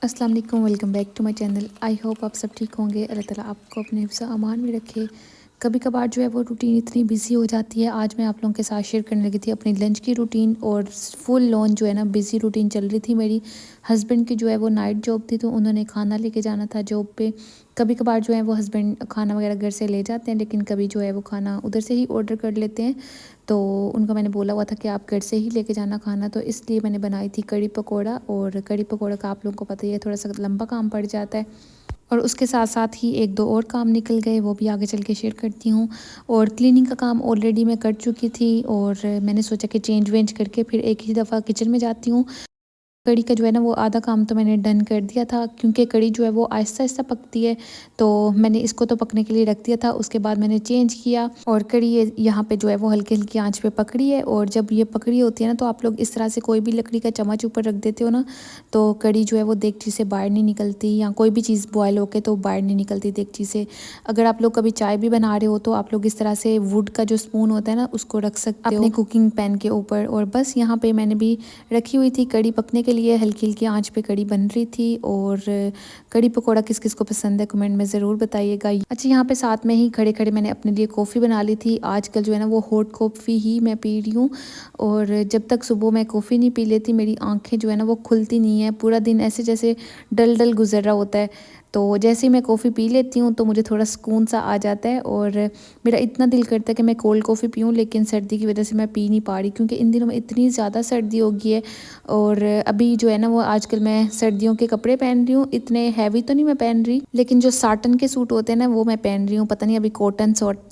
अस्सलाम वालेकुम, welcome back to my channel. I hope आप सब ठीक होंगे। अल्लाह ताला आपको अपने हिफ्ज़ अमान में रखे। कभी कभार जो है वो रूटीन इतनी बिजी हो जाती है। आज मैं आप लोगों के साथ शेयर करने लगी थी अपनी लंच की रूटीन, और फुल लॉन जो है ना बिजी रूटीन चल रही थी मेरी। हस्बैंड की जो है वो नाइट जॉब थी, तो उन्होंने खाना लेके जाना था जॉब पे। कभी कभार जो है वो हस्बैंड खाना वगैरह घर से ले जाते हैं, लेकिन कभी जो है वो खाना उधर से ही ऑर्डर कर लेते हैं। तो उनको मैंने बोला हुआ था कि आप घर से ही लेके जाना खाना, तो इसलिए मैंने बनाई थी कड़ी पकौड़ा। और कड़ी पकौड़ा का आप लोगों को पता ही है, थोड़ा सा लंबा काम पड़ जाता है। और उसके साथ साथ ही एक दो और काम निकल गए, वो भी आगे चल के शेयर करती हूँ। और क्लीनिंग का काम ऑलरेडी मैं कर चुकी थी, और मैंने सोचा कि चेंज वेंज करके फिर एक ही दफ़ा किचन में जाती हूँ। कढ़ी का जो है ना वो आधा काम तो मैंने डन कर दिया था, क्योंकि कढ़ी जो है वो आहिस्ता आहिस्ता पकती है, तो मैंने इसको तो पकने के लिए रख दिया था। उसके बाद मैंने चेंज किया, और कढ़ी ये यहाँ पे जो है वो हल्की हल्की आंच पे पकड़ी है। और जब ये पकड़ी होती है ना, तो आप लोग इस तरह से कोई भी लकड़ी का चम्मच ऊपर रख देते हो ना, तो कढ़ी जो है वो देगची से बाहर नहीं निकलती, या कोई भी चीज़ बॉयल होके तो बाहर नहीं निकलती देगची से। अगर आप लोग कभी चाय भी बना रहे हो, तो आप लोग इस तरह से वुड का जो स्पून होता है ना, उसको रख सकते हो अपने कुकिंग पैन के ऊपर। और बस यहाँ पे मैंने भी रखी हुई थी कड़ी पकने के लिए, हल्की हल्की आंच पे कड़ी बन रही थी। और कड़ी पकोड़ा किस किस को पसंद है कमेंट में ज़रूर बताइएगा। अच्छा, यहाँ पे साथ में ही खड़े खड़े मैंने अपने लिए कॉफ़ी बना ली थी। आजकल जो है ना वो हॉट कॉफ़ी ही मैं पी रही हूँ। और जब तक सुबह मैं कॉफ़ी नहीं पी लेती, मेरी आंखें जो है ना वो खुलती नहीं है। पूरा दिन ऐसे जैसे डल डल गुजर रहा होता है। तो जैसे ही मैं कॉफ़ी पी लेती हूँ, तो मुझे थोड़ा सुकून सा आ जाता है। और मेरा इतना दिल करता है कि मैं कोल्ड कॉफ़ी पीऊँ, लेकिन सर्दी की वजह से मैं पी नहीं पा रही, क्योंकि इन दिनों में इतनी ज़्यादा सर्दी हो गई है। और अभी जो है ना वो आजकल मैं सर्दियों के कपड़े पहन रही हूँ। इतने हैवी तो नहीं मैं पहन रही, लेकिन जो साटन के सूट होते हैं ना वो मैं पहन रही हूँ। पता नहीं अभी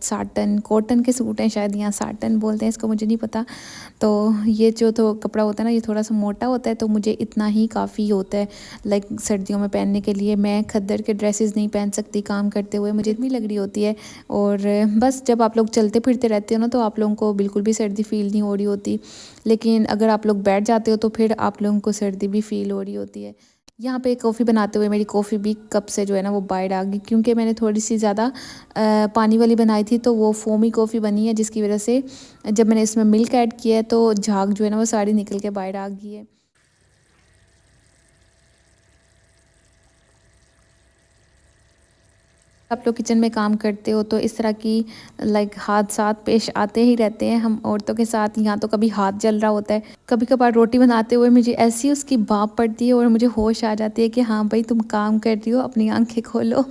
साटन कॉटन के सूट हैं शायद, यहाँ साटन बोलते हैं इसको, मुझे नहीं पता। तो ये जो तो कपड़ा होता है ना, ये थोड़ा सा मोटा होता है, तो मुझे इतना ही काफ़ी होता है लाइक सर्दियों में पहनने के लिए। मैं खद्दर के ड्रेसेस नहीं पहन सकती काम करते हुए, मुझे इतनी लग रही होती है। और बस जब आप लोग चलते फिरते रहते हो ना, तो आप लोगों को बिल्कुल भी सर्दी फील नहीं हो रही होती। लेकिन अगर आप लोग बैठ जाते हो, तो फिर आप लोगों को सर्दी भी फील हो रही होती है। यहाँ पे कॉफ़ी बनाते हुए मेरी कॉफ़ी भी कप से जो है ना वो बाहर आ गई, क्योंकि मैंने थोड़ी सी ज़्यादा पानी वाली बनाई थी, तो वो फोमी कॉफ़ी बनी है, जिसकी वजह से जब मैंने इसमें मिल्क ऐड किया है, तो झाग जो है ना वो सारी निकल के बाहर आ गई है। आप लोग किचन में काम करते हो, तो इस तरह की लाइक हादसात पेश आते ही रहते हैं हम औरतों के साथ। यहाँ तो कभी हाथ जल रहा होता है, कभी कभार रोटी बनाते हुए मुझे ऐसी उसकी भाप पड़ती है, और मुझे होश आ जाती है कि हाँ भाई तुम काम कर रही हो, अपनी आंखें खोलो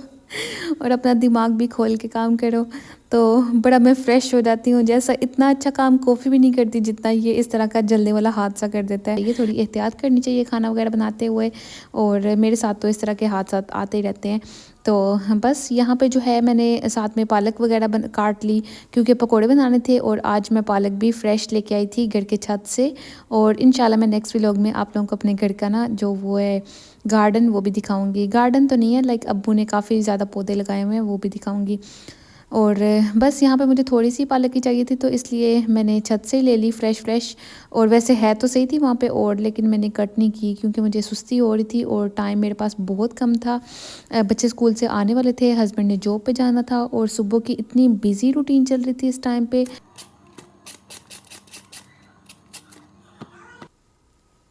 और अपना दिमाग भी खोल के काम करो। तो बड़ा मैं फ़्रेश हो जाती हूँ। जैसा इतना अच्छा काम कॉफ़ी भी नहीं करती, जितना ये इस तरह का जलने वाला हादसा कर देता है। ये थोड़ी एहतियात करनी चाहिए खाना वगैरह बनाते हुए, और मेरे साथ तो इस तरह के हादसा आते ही रहते हैं। तो बस यहाँ पे जो है मैंने साथ में पालक वगैरह काट ली, क्योंकि पकोड़े बनाने थे। और आज मैं पालक भी फ़्रेश लेके आई थी घर के छत से। और इंशाल्लाह मैं नेक्स्ट व्लॉग में आप लोगों को अपने घर का ना जो वो है गार्डन, वो भी दिखाऊंगी। गार्डन तो नहीं है, लाइक अब्बू ने काफ़ी ज़्यादा पौधे लगाए हुए हैं, वो भी दिखाऊंगी। और बस यहाँ पे मुझे थोड़ी सी पालक की चाहिए थी, तो इसलिए मैंने छत से ही ले ली फ़्रेश फ़्रेश। और वैसे है तो सही थी वहाँ पे, और लेकिन मैंने कट नहीं की, क्योंकि मुझे सुस्ती हो रही थी और टाइम मेरे पास बहुत कम था। बच्चे स्कूल से आने वाले थे, हस्बैंड ने जॉब पे जाना था, और सुबह की इतनी बिज़ी रूटीन चल रही थी इस टाइम पे।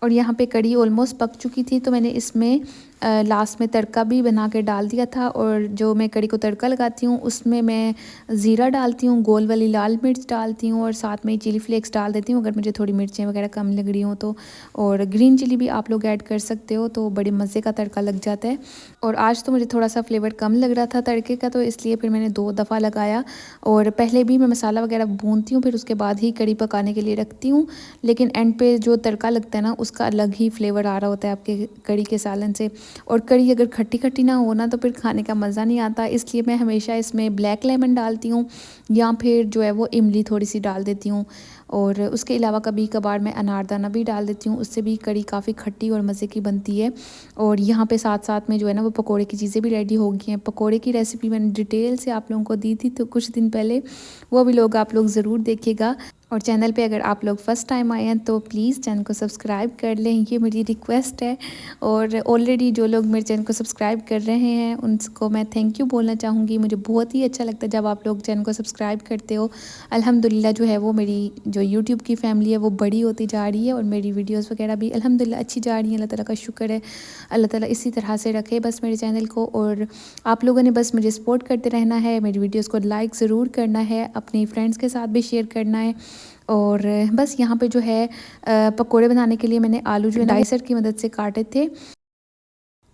और यहाँ पे कढ़ी ऑलमोस्ट पक चुकी थी, तो मैंने इसमें लास्ट में तड़का भी बना के डाल दिया था। और जो मैं कढ़ी को तड़का लगाती हूँ, उसमें मैं ज़ीरा डालती हूँ, गोल वाली लाल मिर्च डालती हूँ, और साथ में चिली फ्लेक्स डाल देती हूँ अगर मुझे थोड़ी मिर्चें वगैरह कम लग रही हों तो। और ग्रीन चिली भी आप लोग ऐड कर सकते हो, तो बड़े मज़े का तड़का लग जाता है। और आज तो मुझे थोड़ा सा फ्लेवर कम लग रहा था तड़के का, तो इसलिए फिर मैंने 2 दफ़ा लगाया। और पहले भी मैं मसाला वगैरह भूनती हूँ, फिर उसके बाद ही कढ़ी पकाने के लिए रखती हूँ। लेकिन एंड पे जो तड़का लगता है ना, उसका अलग ही फ्लेवर आ रहा होता है आपके कढ़ी के सालन से। और कढ़ी अगर खट्टी खट्टी ना हो ना, तो फिर खाने का मज़ा नहीं आता। इसलिए मैं हमेशा इसमें ब्लैक लेमन डालती हूँ, या फिर जो है वो इमली थोड़ी सी डाल देती हूँ। और उसके अलावा कभी कभार मैं अनारदाना भी डाल देती हूँ, उससे भी कढ़ी काफ़ी खट्टी और मज़े की बनती है। और यहाँ पे साथ साथ में जो है ना वो पकोड़े की चीज़ें भी रेडी हो गई हैं। पकोड़े की रेसिपी मैंने डिटेल से आप लोगों को दी थी तो कुछ दिन पहले, वो भी लोग आप लोग ज़रूर देखिएगा। और चैनल पे अगर आप लोग फ़र्स्ट टाइम आए हैं तो प्लीज़ चैनल को सब्सक्राइब कर लें, ये मेरी रिक्वेस्ट है। और ऑलरेडी जो लोग मेरे चैनल को सब्सक्राइब कर रहे हैं उनको मैं थैंक यू बोलना चाहूँगी। मुझे बहुत ही अच्छा लगता है जब आप लोग चैनल को सब्सक्राइब करते हो। अल्हम्दुलिल्लाह जो है वो मेरी जो यूट्यूब की फैमिली है वो बड़ी होती जा रही है और मेरी वीडियोज़ वगैरह भी अल्हम्दुलिल्लाह अच्छी जा रही हैं। अल्लाह ताला का शुक्र है। अल्लाह ताला इसी तरह से रखे बस मेरे चैनल को। और आप लोगों ने बस मुझे सपोर्ट करते रहना है, मेरी वीडियोज़ को लाइक ज़रूर करना है, अपनी फ्रेंड्स के साथ भी शेयर करना है। और बस यहाँ पे जो है पकोड़े बनाने के लिए मैंने आलू जो है डाइसर की मदद से काटे थे।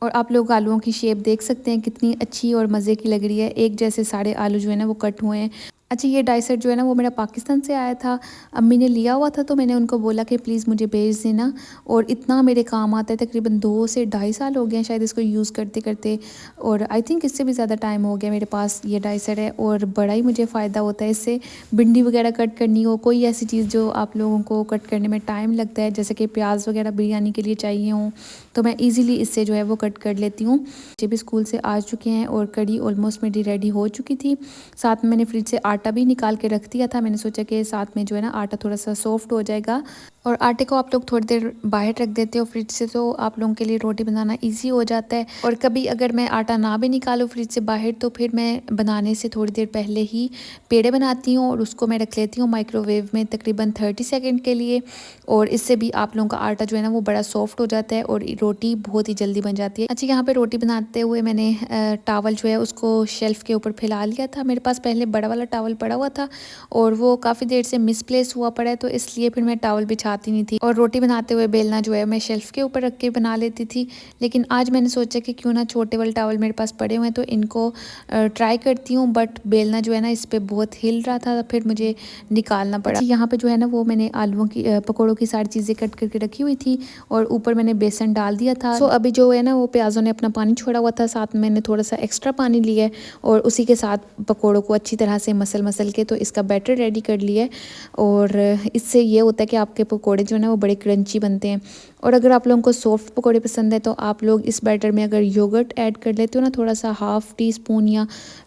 और आप लोग आलूओं की शेप देख सकते हैं कितनी अच्छी और मज़े की लग रही है। एक जैसे सारे आलू जो है ना वो कट हुए हैं। अच्छा, ये डाइसर जो है ना वो मेरा पाकिस्तान से आया था। अम्मी ने लिया हुआ था तो मैंने उनको बोला कि प्लीज़ मुझे भेज देना। और इतना मेरे काम आता है, तकरीबन 2 से ढाई साल हो गए हैं शायद इसको यूज़ करते करते। और आई थिंक इससे भी ज़्यादा टाइम हो गया मेरे पास ये डाइसर है। और बड़ा ही मुझे फ़ायदा होता है इससे। भिंडी वगैरह कट करनी हो, कोई ऐसी चीज़ जो आप लोगों को कट करने में टाइम लगता है, जैसे कि प्याज वगैरह बिरयानी के लिए चाहिए हों, तो मैं ईज़िली इससे जो है वो कट कर लेती हूँ। बच्चे भी स्कूल से आ चुके हैं और कड़ी ऑलमोस्ट मेरी रेडी हो चुकी थी। साथ में मैंने फ्रिज से आटा भी निकाल के रख दिया था। मैंने सोचा कि साथ में जो है ना आटा थोड़ा सा सॉफ्ट हो जाएगा। और आटे को आप लोग थोड़ी देर बाहर रख देते हो फ्रिज से तो आप लोगों के लिए रोटी बनाना इजी हो जाता है। और कभी अगर मैं आटा ना भी निकालूँ फ्रिज से बाहर तो फिर मैं बनाने से थोड़ी देर पहले ही पेड़े बनाती हूँ और उसको मैं रख लेती हूँ माइक्रोवेव में तकरीबन 30 सेकंड के लिए। और इससे भी आप लोगों का आटा जो है ना वो बड़ा सॉफ्ट हो जाता है और रोटी बहुत ही जल्दी बन जाती है। अच्छा, यहाँ पे रोटी बनाते हुए मैंने टावल जो है उसको शेल्फ़ के ऊपर फैला लिया था। मेरे पास पहले बड़ा वाला टावल पड़ा हुआ था और वो काफ़ी देर से मिसप्लेस हुआ पड़ा है तो इसलिए फिर मैं टावल बिछाती नहीं थी। और रोटी बनाते हुए बेलना जो है मैं शेल्फ़ के ऊपर रख के बना लेती थी। लेकिन आज मैंने सोचा कि क्यों ना छोटे वाले टावल मेरे पास पड़े हुए हैं तो इनको ट्राई करती हूँ। बट बेलना जो है ना इस पर बहुत हिल रहा था तो फिर मुझे निकालना पड़ा। यहाँ पे जो है ना वो मैंने आलूओं की पकौड़ों की सारी चीज़ें कट करके रखी हुई थी और ऊपर मैंने बेसन डाल दिया था। सो अभी जो है ना वो प्याज़ों ने अपना पानी छोड़ा हुआ था, साथ में मैंने थोड़ा सा एक्स्ट्रा पानी लिया है और उसी के साथ पकौड़ों को अच्छी तरह से मसल के तो इसका बैटर रेडी कर लिया है। और इससे ये होता है कि आपके पकौड़े जो है ना वो बड़े क्रंची बनते हैं। और अगर आप लोगों को सॉफ्ट पकौड़े पसंद है तो आप लोग इस बैटर में अगर योगर्ट ऐड कर लेते हो ना, थोड़ा सा हाफ़ टी स्पून या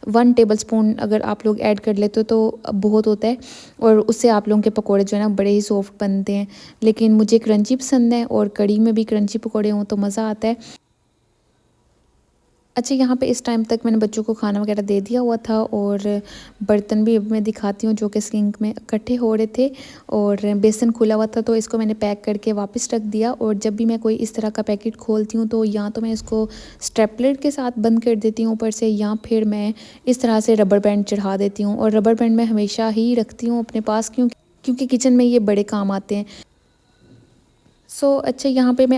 1 टेबल स्पून अगर आप लोग ऐड कर लेते हो तो बहुत होता है। और उससे आप लोगों के पकौड़े जो है ना बड़े ही सॉफ्ट बनते हैं। लेकिन मुझे क्रंची पसंद है और कड़ी में भी क्रंची पकौड़े हों तो मज़ा आता है। अच्छा, यहाँ पे इस टाइम तक मैंने बच्चों को खाना वगैरह दे दिया हुआ था और बर्तन भी अब मैं दिखाती हूँ जो कि सिंक में इकट्ठे हो रहे थे। और बेसन खुला हुआ था तो इसको मैंने पैक करके वापस रख दिया। और जब भी मैं कोई इस तरह का पैकेट खोलती हूँ तो या तो मैं इसको स्टेपलर के साथ बंद कर देती हूँ ऊपर से, या फिर मैं इस तरह से रबर बैंड चढ़ा देती हूँ। और रबर बैंड मैं हमेशा ही रखती हूँ अपने पास क्योंकि किचन में ये बड़े काम आते हैं। अच्छा, यहाँ पे मैं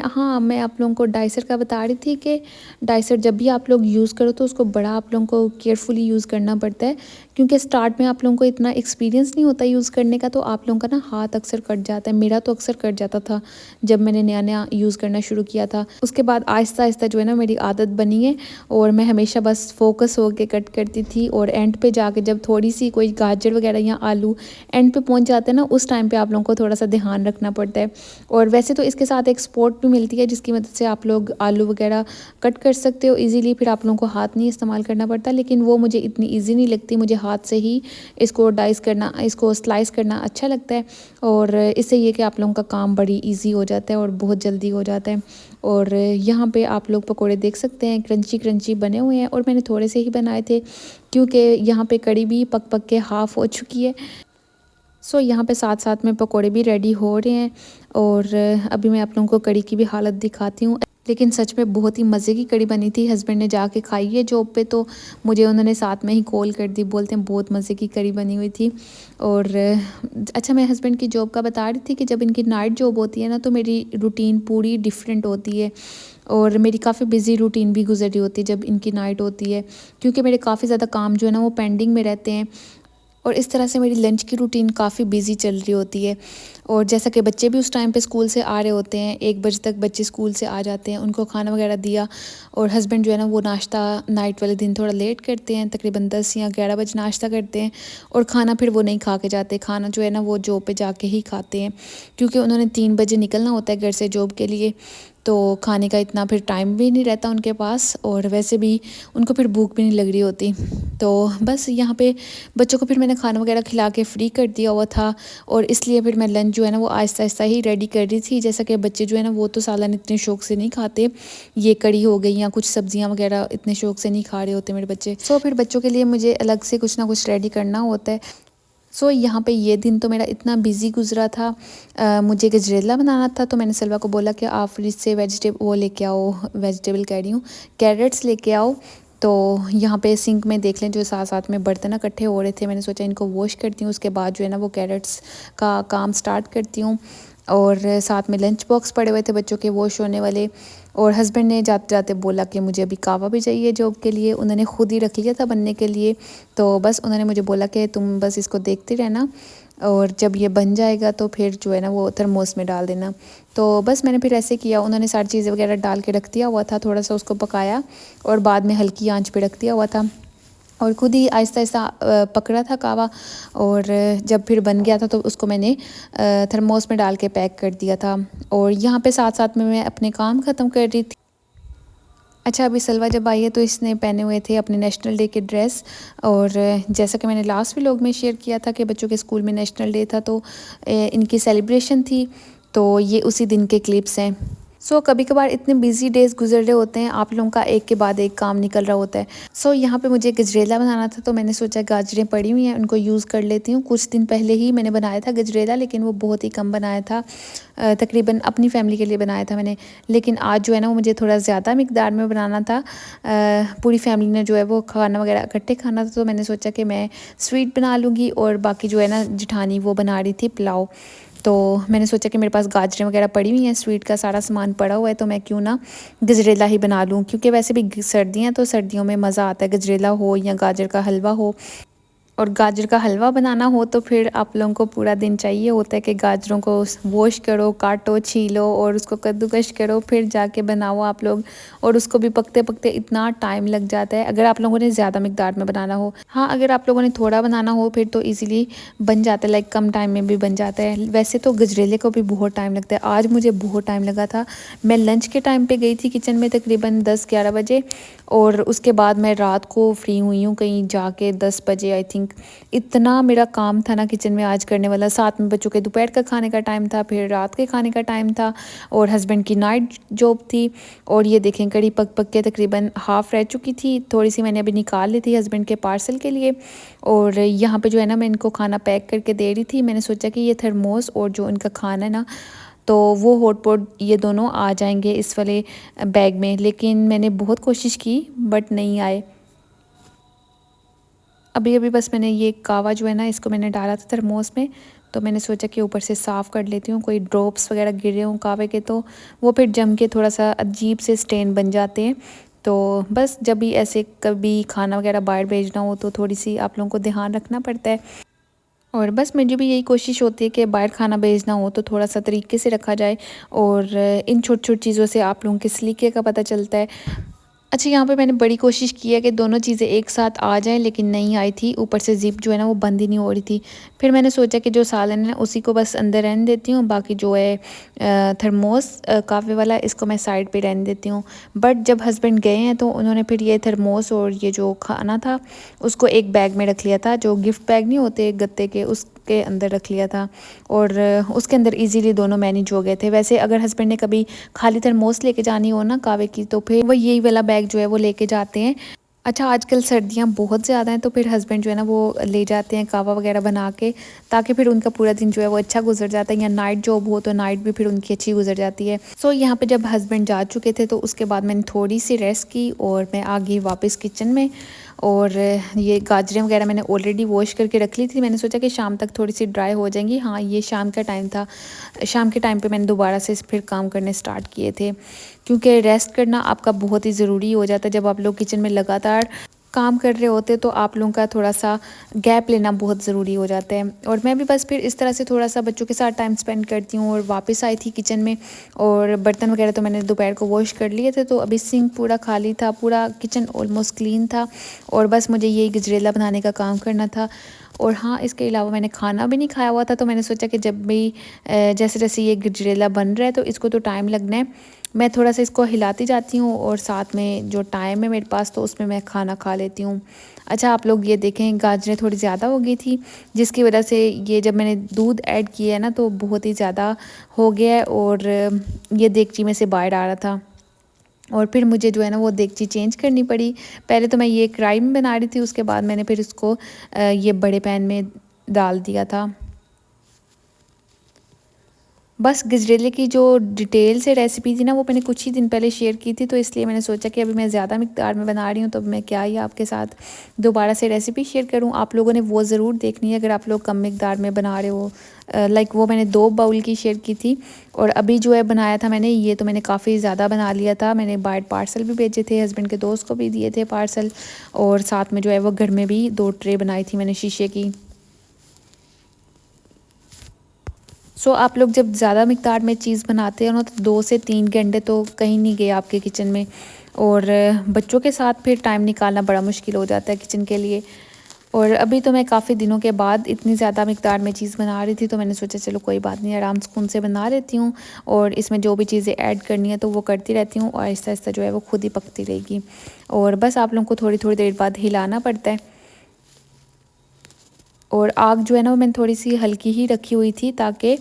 आप लोगों को डाइसर का बता रही थी कि डाइसर जब भी आप लोग यूज़ करो तो उसको बड़ा आप लोगों को केयरफुली यूज़ करना पड़ता है। क्योंकि स्टार्ट में आप लोगों को इतना एक्सपीरियंस नहीं होता यूज़ करने का तो आप लोगों का ना हाथ अक्सर कट जाता है। मेरा तो अक्सर कट जाता था जब मैंने नया नया यूज़ करना शुरू किया था। उसके बाद आहिस्ता आहिस्ता जो है ना मेरी आदत बनी है और मैं हमेशा बस फोकस होकर कट करती थी। और एंड पे जाके जब थोड़ी सी कोई गाजर वगैरह या आलू एंड पे पहुँच जाते हैं ना, उस टाइम पे आप लोगों को थोड़ा सा ध्यान रखना पड़ता है। और वैसे तो इसके साथ एक स्पोर्ट भी मिलती है जिसकी मदद से आप लोग आलू वगैरह कट कर सकते हो इजीली, फिर आप लोगों को हाथ नहीं इस्तेमाल करना पड़ता। लेकिन वो मुझे इतनी इजी नहीं लगती, मुझे हाथ से ही इसको स्लाइस करना अच्छा लगता है। और इससे ये कि आप लोगों का काम बड़ी इजी हो जाता है और बहुत जल्दी हो जाता है। और यहाँ पे आप लोग पकोड़े देख सकते हैं क्रंची क्रंची बने हुए हैं और मैंने थोड़े से ही बनाए थे क्योंकि यहाँ पे कड़ी भी पक पक के हाफ़ हो चुकी है। यहाँ पे साथ साथ में पकोड़े भी रेडी हो रहे हैं। और अभी मैं आप लोगों को कड़ी की भी हालत दिखाती हूँ। लेकिन सच में बहुत ही मज़े की कड़ी बनी थी। हस्बैंड ने जाके खाई है जॉब पे तो मुझे उन्होंने साथ में ही कॉल कर दी, बोलते हैं बहुत मज़े की कड़ी बनी हुई थी। और अच्छा, मैं हस्बैंड की जॉब का बता रही थी कि जब इनकी नाइट जॉब होती है ना तो मेरी रूटीन पूरी डिफरेंट होती है। और मेरी काफ़ी बिजी रूटीन भी गुजर रही होती है जब इनकी नाइट होती है, क्योंकि मेरे काफ़ी ज़्यादा काम जो है ना वो पेंडिंग में रहते हैं। और इस तरह से मेरी लंच की रूटीन काफ़ी बिजी चल रही होती है। और जैसा कि बच्चे भी उस टाइम पे स्कूल से आ रहे होते हैं, 1 बजे तक बच्चे स्कूल से आ जाते हैं, उनको खाना वगैरह दिया। और हस्बैंड जो है ना वो नाश्ता नाइट वाले दिन थोड़ा लेट करते हैं, तकरीबन 10 या 11 बजे नाश्ता करते हैं। और खाना फिर वो नहीं खा के जाते, खाना जो है ना वो जॉब पे जाके ही खाते हैं क्योंकि उन्होंने 3 बजे निकलना होता है घर से जॉब के लिए। तो खाने का इतना फिर टाइम भी नहीं रहता उनके पास, और वैसे भी उनको फिर भूख भी नहीं लग रही होती। तो बस यहाँ पे बच्चों को फिर मैंने खाना वगैरह खिला के फ्री कर दिया हुआ था, और इसलिए फिर मैं लंच जो है ना वो आहिस्ता आहिस्ता ही रेडी कर रही थी। जैसा कि बच्चे जो है ना वो तो सालन इतने शौक से नहीं खाते, ये कड़ी हो गई या कुछ सब्जियां वगैरह इतने शौक से नहीं खा रहे होते मेरे बच्चे। सो फिर बच्चों के लिए मुझे अलग से कुछ ना कुछ रेडी करना होता है। सो यहाँ पे ये दिन तो मेरा इतना बिजी गुजरा था। मुझे गजरेला बनाना था, तो मैंने सलवा को बोला कि आप फ्रिज से वो लेके आओ, वेजिटेबल कह रही हूँ, कैरेट्स लेके आओ। तो यहाँ पे सिंक में देख लें जो साथ साथ में बर्तन इकट्ठे हो रहे थे, मैंने सोचा इनको वॉश करती हूँ, उसके बाद जो है ना वो कैरेट्स का काम स्टार्ट करती हूँ। और साथ में लंच बॉक्स पड़े हुए थे बच्चों के वॉश होने वाले, और हस्बैंड ने जाते जाते बोला कि मुझे अभी कावा भी चाहिए जॉब के लिए, उन्होंने खुद ही रख लिया था बनने के लिए। तो बस उन्होंने मुझे बोला कि तुम बस इसको देखते रहना, और जब ये बन जाएगा तो फिर जो है ना वो थर्मोस में डाल देना। तो बस मैंने फिर ऐसे किया, उन्होंने सारी चीज़ें वगैरह डाल के रख दिया हुआ था, थोड़ा सा उसको पकाया और बाद में हल्की आंच पे रख दिया हुआ था, और खुद ही आहिस्ता आहिस्ता पकड़ा था कावा। और जब फिर बन गया था तो उसको मैंने थर्मोस में डाल के पैक कर दिया था, और यहाँ पे साथ साथ में मैं अपने काम ख़त्म कर रही थी। अच्छा, अभी सलवा जब आई है तो इसने पहने हुए थे अपने नेशनल डे के ड्रेस, और जैसा कि मैंने लास्ट व्लॉग में शेयर किया था कि बच्चों के स्कूल में नेशनल डे था, तो इनकी सेलिब्रेशन थी, तो ये उसी दिन के क्लिप्स हैं। सो कभी कभार इतने बिजी डेज गुजर रहे होते हैं, आप लोगों का एक के बाद एक काम निकल रहा होता है। सो यहाँ पे मुझे गजरेला बनाना था, तो मैंने सोचा गाजरें पड़ी हुई हैं उनको यूज़ कर लेती हूँ। कुछ दिन पहले ही मैंने बनाया था गजरेला, लेकिन वो बहुत ही कम बनाया था, तकरीबन अपनी फैमिली के लिए बनाया था मैंने। लेकिन आज जो है ना वो मुझे थोड़ा ज़्यादा मिकदार में बनाना था, पूरी फैमिली ने जो है वो खाना वगैरह इकट्ठे खाना था, तो मैंने सोचा कि मैं स्वीट बना लूँगी, और बाकी जो है ना जिठानी वो बना रही थी पुलाव। तो मैंने सोचा कि मेरे पास गाजरें वगैरह पड़ी हुई हैं, स्वीट का सारा सामान पड़ा हुआ है, तो मैं क्यों ना गजरेला ही बना लूँ, क्योंकि वैसे भी सर्दियाँ, तो सर्दियों में मज़ा आता है, गजरेला हो या गाजर का हलवा हो। और गाजर का हलवा बनाना हो तो फिर आप लोगों को पूरा दिन चाहिए होता है कि गाजरों को वॉश करो, काटो, छीलो और उसको कद्दूकश करो, फिर जाके बनाओ आप लोग, और उसको भी पकते पकते इतना टाइम लग जाता है अगर आप लोगों ने ज़्यादा मिकदार में बनाना हो। हाँ, अगर आप लोगों ने थोड़ा बनाना हो फिर तो ईज़िली बन जाता है, लाइक कम टाइम में भी बन जाता है। वैसे तो गजरेले को भी बहुत टाइम लगता है, आज मुझे बहुत टाइम लगा था। मैं लंच के टाइम पर गई थी किचन में तकरीबन 10-11 बजे, और उसके बाद मैं रात को फ्री हुई हूँ कहीं जाके 10 बजे आई थिंक। इतना मेरा काम था ना किचन में आज करने वाला, साथ में बच्चों के दोपहर का खाने का टाइम था, फिर रात के खाने का टाइम था, और हस्बैंड की नाइट जॉब थी। और ये देखें कड़ी पक पक के तकरीबन हाफ़ रह चुकी थी, थोड़ी सी मैंने अभी निकाल ली थी हस्बैंड के पार्सल के लिए। और यहाँ पे जो है ना मैं इनको खाना पैक करके दे रही थी। मैंने सोचा कि ये थर्मोस और जो इनका खाना है ना, तो वो हॉट पॉट ये दोनों आ जाएंगे इस वाले बैग में, लेकिन मैंने बहुत कोशिश की बट नहीं आए। अभी अभी बस मैंने ये कावा जो है ना इसको मैंने डाला था थर्मोस में, तो मैंने सोचा कि ऊपर से साफ़ कर लेती हूँ, कोई ड्रॉप्स वगैरह गिरे हों कावे के तो वो फिर जम के थोड़ा सा अजीब से स्टेन बन जाते हैं। तो बस जब भी ऐसे कभी खाना वगैरह बाहर भेजना हो तो थोड़ी सी आप लोगों को ध्यान रखना पड़ता है। और बस मुझे भी यही कोशिश होती है कि बाहर खाना भेजना हो तो थोड़ा सा तरीके से रखा जाए, और इन छोटी छोटी चीज़ों से आप लोगों के सलीके का पता चलता है। अच्छा, यहाँ पे मैंने बड़ी कोशिश की है कि दोनों चीज़ें एक साथ आ जाएं, लेकिन नहीं आई थी। ऊपर से ज़िप जो है ना वो बंद ही नहीं हो रही थी। फिर मैंने सोचा कि जो सालन है उसी को बस अंदर रहने देती हूँ, बाकी जो है थर्मोस काफ़े वाला इसको मैं साइड पे रहने देती हूँ। बट जब हस्बैंड गए हैं तो उन्होंने फिर ये थर्मोस और ये जो खाना था उसको एक बैग में रख लिया था, जो गिफ्ट बैग नहीं होते गत्ते के, उसके अंदर रख लिया था, और उसके अंदर इजीली दोनों मैनेज हो गए थे। वैसे अगर हस्बैंड ने कभी खाली थर्मोस लेके जानी हो ना कावे की, तो फिर वो यही वाला बैग जो है वो लेके जाते हैं। अच्छा, आजकल सर्दियाँ बहुत ज़्यादा हैं, तो फिर हस्बैंड जो है ना वो ले जाते हैं कावा वगैरह बना के, ताकि फिर उनका पूरा दिन जो है वो अच्छा गुजर जाता है, या नाइट जॉब हो तो नाइट भी फिर उनकी अच्छी गुजर जाती है। सो यहाँ पे जब हस्बैंड जा चुके थे तो उसके बाद मैंने थोड़ी सी रेस्ट की और मैं आ गई वापस किचन में। और ये गाजरें वगैरह मैंने ऑलरेडी वॉश करके रख ली थी, मैंने सोचा कि शाम तक थोड़ी सी ड्राई हो जाएंगी। हाँ, ये शाम का टाइम था, शाम के टाइम पे मैंने दोबारा से फिर काम करने स्टार्ट किए थे, क्योंकि रेस्ट करना आपका बहुत ही ज़रूरी हो जाता है। जब आप लोग किचन में लगातार काम कर रहे होते तो आप लोगों का थोड़ा सा गैप लेना बहुत ज़रूरी हो जाता है। और मैं भी बस फिर इस तरह से थोड़ा सा बच्चों के साथ टाइम स्पेंड करती हूँ, और वापस आई थी किचन में। और बर्तन वगैरह तो मैंने दोपहर को वॉश कर लिए थे, तो अभी सिंक पूरा खाली था, पूरा किचन ऑलमोस्ट क्लीन था, और बस मुझे यही गजरेला बनाने का काम करना था। और हाँ, इसके अलावा मैंने खाना भी नहीं खाया हुआ था, तो मैंने सोचा कि जब भी जैसे जैसे ये गजरेला बन रहा है तो इसको तो टाइम लगना है, मैं थोड़ा सा इसको हिलाती जाती हूँ और साथ में जो टाइम है मेरे पास तो उसमें मैं खाना खा लेती हूँ। अच्छा, आप लोग ये देखें, गाजरें थोड़ी ज़्यादा हो गई थी, जिसकी वजह से ये जब मैंने दूध ऐड किया है ना तो बहुत ही ज़्यादा हो गया है और ये देगची में से बाहर आ रहा था। और फिर मुझे जो है ना वो देगची चेंज करनी पड़ी। पहले तो मैं ये कढ़ाई में बना रही थी, उसके बाद मैंने फिर इसको ये बड़े पैन में डाल दिया था। बस गजरेले की जो डिटेल से रेसिपी थी ना वो मैंने कुछ ही दिन पहले शेयर की थी, तो इसलिए मैंने सोचा कि अभी मैं ज़्यादा मिक़दार में बना रही हूँ तो मैं क्या ही आपके साथ दोबारा से रेसिपी शेयर करूँ। आप लोगों ने वो ज़रूर देखनी है अगर आप लोग कम मिक़दार में बना रहे हो। लाइक वो मैंने 2 बाउल की शेयर की थी और अभी जो है बनाया था मैंने, ये तो मैंने काफ़ी ज़्यादा बना लिया था। मैंने बाहर पार्सल भी भेजे थे, हस्बैंड के दोस्त को भी दिए थे पार्सल, और साथ में जो है वो घर में भी 2 ट्रे बनाई थी मैंने शीशे की। आप लोग जब ज़्यादा मिक़दार में चीज़ बनाते हो ना तो 2 से 3 घंटे तो कहीं नहीं गए आपके किचन में, और बच्चों के साथ फिर टाइम निकालना बड़ा मुश्किल हो जाता है किचन के लिए। और अभी तो मैं काफ़ी दिनों के बाद इतनी ज़्यादा मिक़दार में चीज़ बना रही थी तो मैंने सोचा चलो कोई बात नहीं, आराम सुकून से बना लेती हूँ और इसमें जो भी चीज़ें ऐड करनी है तो वो करती रहती हूँ और आहिस्ता-आहिस्ता जो है वो खुद ही पकती रहेगी। और बस आप लोगों को थोड़ी-थोड़ी देर बाद हिलाना पड़ता है। और आग जो है ना वो मैंने थोड़ी सी हल्की ही रखी हुई थी ताकि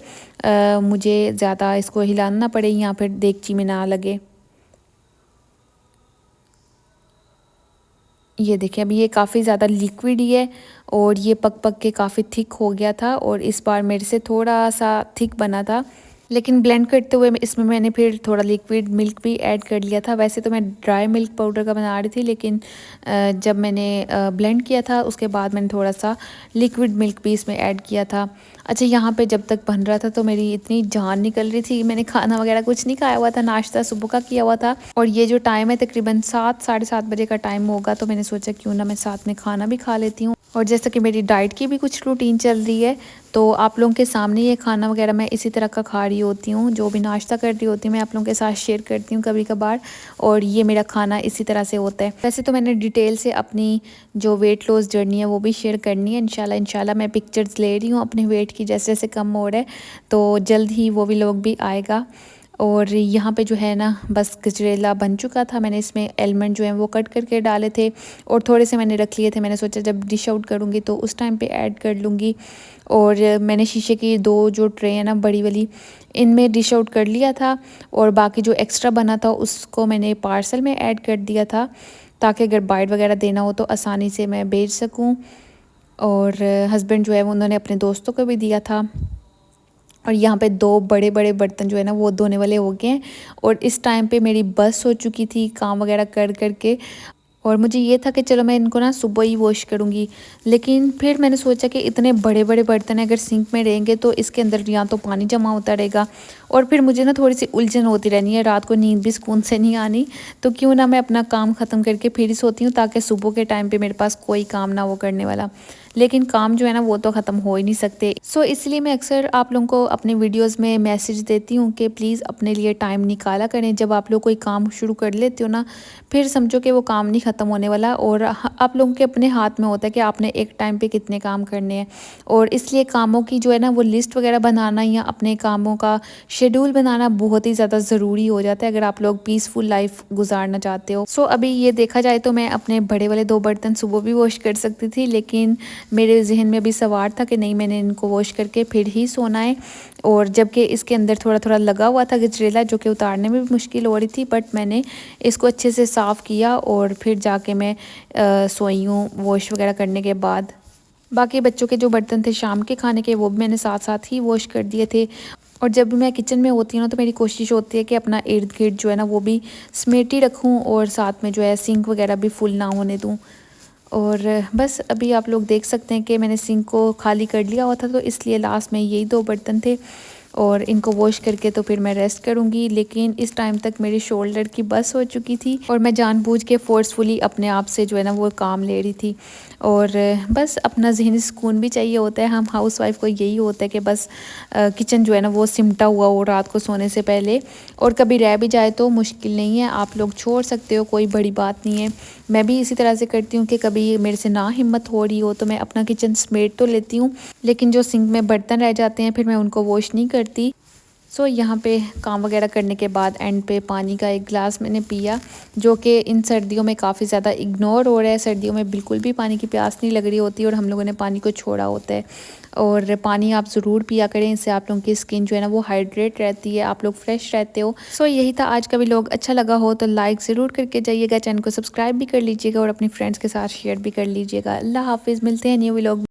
मुझे ज़्यादा इसको हिलाना ना पड़े या फिर देगची में ना लगे। ये देखिए अभी ये काफ़ी ज़्यादा लिक्विड ही है और ये पक पक के काफ़ी थिक हो गया था, और इस बार मेरे से थोड़ा सा थिक बना था, लेकिन ब्लेंड करते हुए इसमें मैंने फिर थोड़ा लिक्विड मिल्क भी ऐड कर लिया था। वैसे तो मैं ड्राई मिल्क पाउडर का बना रही थी, लेकिन जब मैंने ब्लेंड किया था उसके बाद मैंने थोड़ा सा लिक्विड मिल्क भी इसमें ऐड किया था। अच्छा, यहाँ पे जब तक बन रहा था तो मेरी इतनी जान निकल रही थी, मैंने खाना वगैरह कुछ नहीं खाया हुआ था, नाश्ता सुबह का किया हुआ था, और ये जो टाइम है तकरीबन 7 साढ़े 7 बजे का टाइम होगा, तो मैंने सोचा क्यों ना मैं साथ में खाना भी खा लेती हूँ। और जैसा कि मेरी डाइट की भी कुछ रूटीन चल रही है तो आप लोगों के सामने ये खाना वगैरह मैं इसी तरह का खा रही होती हूँ, जो भी नाश्ता कर रही होती हूँ मैं आप लोगों के साथ शेयर करती हूँ कभी कभार, और ये मेरा खाना इसी तरह से होता है। वैसे तो मैंने डिटेल से अपनी जो वेट लॉस जर्नी है वो भी शेयर करनी है इंशाल्लाह। इंशाल्लाह मैं पिक्चर्स ले रही हूँ अपने वेट की, जैसे जैसे कम हो रहा है तो जल्द ही वो व्लॉग भी आएगा। और यहाँ पे जो है ना बस गजरेला बन चुका था, मैंने इसमें एलमंड जो है वो कट करके डाले थे और थोड़े से मैंने रख लिए थे, मैंने सोचा जब डिश आउट करूँगी तो उस टाइम पे ऐड कर लूँगी। और मैंने शीशे की 2 जो ट्रे है ना बड़ी वाली, इनमें डिश आउट कर लिया था, और बाकी जो एक्स्ट्रा बना था उसको मैंने पार्सल में ऐड कर दिया था ताकि अगर बाइट वगैरह देना हो तो आसानी से मैं भेज सकूँ। और हस्बैंड जो है उन्होंने अपने दोस्तों को भी दिया था। और यहाँ पे 2 बड़े-बड़े बर्तन जो है ना वो धोने वाले हो गए हैं, और इस टाइम पे मेरी बस हो चुकी थी काम वगैरह कर के, और मुझे ये था कि चलो मैं इनको ना सुबह ही वॉश करूँगी। लेकिन फिर मैंने सोचा कि इतने बड़े-बड़े बर्तन अगर सिंक में रहेंगे तो इसके अंदर या तो पानी जमा होता रहेगा, और फिर मुझे ना थोड़ी सी उलझन होती रहनी है, रात को नींद भी सुकून से नहीं आनी, तो क्यों ना मैं अपना काम ख़त्म करके फिर ही सोती हूँ ताकि सुबह के टाइम पे मेरे पास कोई काम ना वो करने वाला। लेकिन काम जो है ना वो तो ख़त्म हो ही नहीं सकते। इसलिए मैं अक्सर आप लोगों को अपने वीडियोज़ में मैसेज देती हूँ कि प्लीज़ अपने लिए टाइम निकाला करें। जब आप लोग कोई काम शुरू कर लेते हो ना, फिर समझो कि वो काम नहीं ख़त्म होने वाला, और आप लोगों के अपने हाथ में होता है कि आपने एक टाइम पे कितने काम करने हैं। और इसलिए कामों की जो है ना वो लिस्ट वगैरह बनाना या अपने कामों का शेड्यूल बनाना बहुत ही ज़्यादा ज़रूरी हो जाता है अगर आप लोग पीसफुल लाइफ गुजारना चाहते हो। अभी ये देखा जाए तो मैं अपने बड़े वाले 2 बर्तन सुबह भी वॉश कर सकती थी, लेकिन मेरे जहन में भी सवार था कि नहीं, मैंने इनको वॉश करके फिर ही सोना है। और जबकि इसके अंदर थोड़ा थोड़ा लगा हुआ था गजरेला, जो कि उतारने में भी मुश्किल हो रही थी, बट मैंने इसको अच्छे से साफ़ किया और फिर जाके मैं सोई हूँ वॉश वगैरह करने के बाद। बाकी बच्चों के जो बर्तन थे शाम के खाने के, वो भी मैंने साथ साथ ही वॉश कर दिए थे। और जब भी मैं किचन में होती हूँ ना तो मेरी कोशिश होती है कि अपना इर्द गिर्द जो है ना वो भी समेटी रखूँ, और साथ में जो है सिंक वगैरह भी फुल ना होने दूँ। और बस अभी आप लोग देख सकते हैं कि मैंने सिंक को खाली कर लिया हुआ था, तो इसलिए लास्ट में यही 2 बर्तन थे, और इनको वॉश करके तो फिर मैं रेस्ट करूँगी। लेकिन इस टाइम तक मेरी शोल्डर की बस हो चुकी थी और मैं जानबूझ के फोर्सफुली अपने आप से जो है ना वो काम ले रही थी। और बस अपना ज़हनी सुकून भी चाहिए होता है, हम हाउसवाइफ को यही होता है कि बस किचन जो है ना वो सिमटा हुआ हो रात को सोने से पहले, और कभी रह भी जाए तो मुश्किल नहीं है, आप लोग छोड़ सकते हो, कोई बड़ी बात नहीं है। मैं भी इसी तरह से करती हूँ कि कभी मेरे से ना हिम्मत हो रही हो तो मैं अपना किचन समेट तो लेती हूँ, लेकिन जो सिंक में बर्तन रह जाते हैं फिर मैं उनको वॉश नहीं करती। सो यहाँ पे काम वगैरह करने के बाद एंड पे पानी का एक गिलास मैंने पिया, जो कि इन सर्दियों में काफ़ी ज़्यादा इग्नोर हो रहा है। सर्दियों में बिल्कुल भी पानी की प्यास नहीं लग रही होती और हम लोगों ने पानी को छोड़ा होता है। और पानी आप ज़रूर पिया करें, इससे आप लोगों की स्किन जो है ना वो हाइड्रेट रहती है, आप लोग फ्रेश रहते हो। सो यही था आज का व्लॉग। अच्छा लगा हो तो लाइक ज़रूर करके जाइएगा, चैनल को सब्सक्राइब भी कर लीजिएगा और अपनी फ्रेंड्स के साथ शेयर भी कर लीजिएगा। अल्लाह हाफिज़, मिलते हैं न्यू व्लॉग।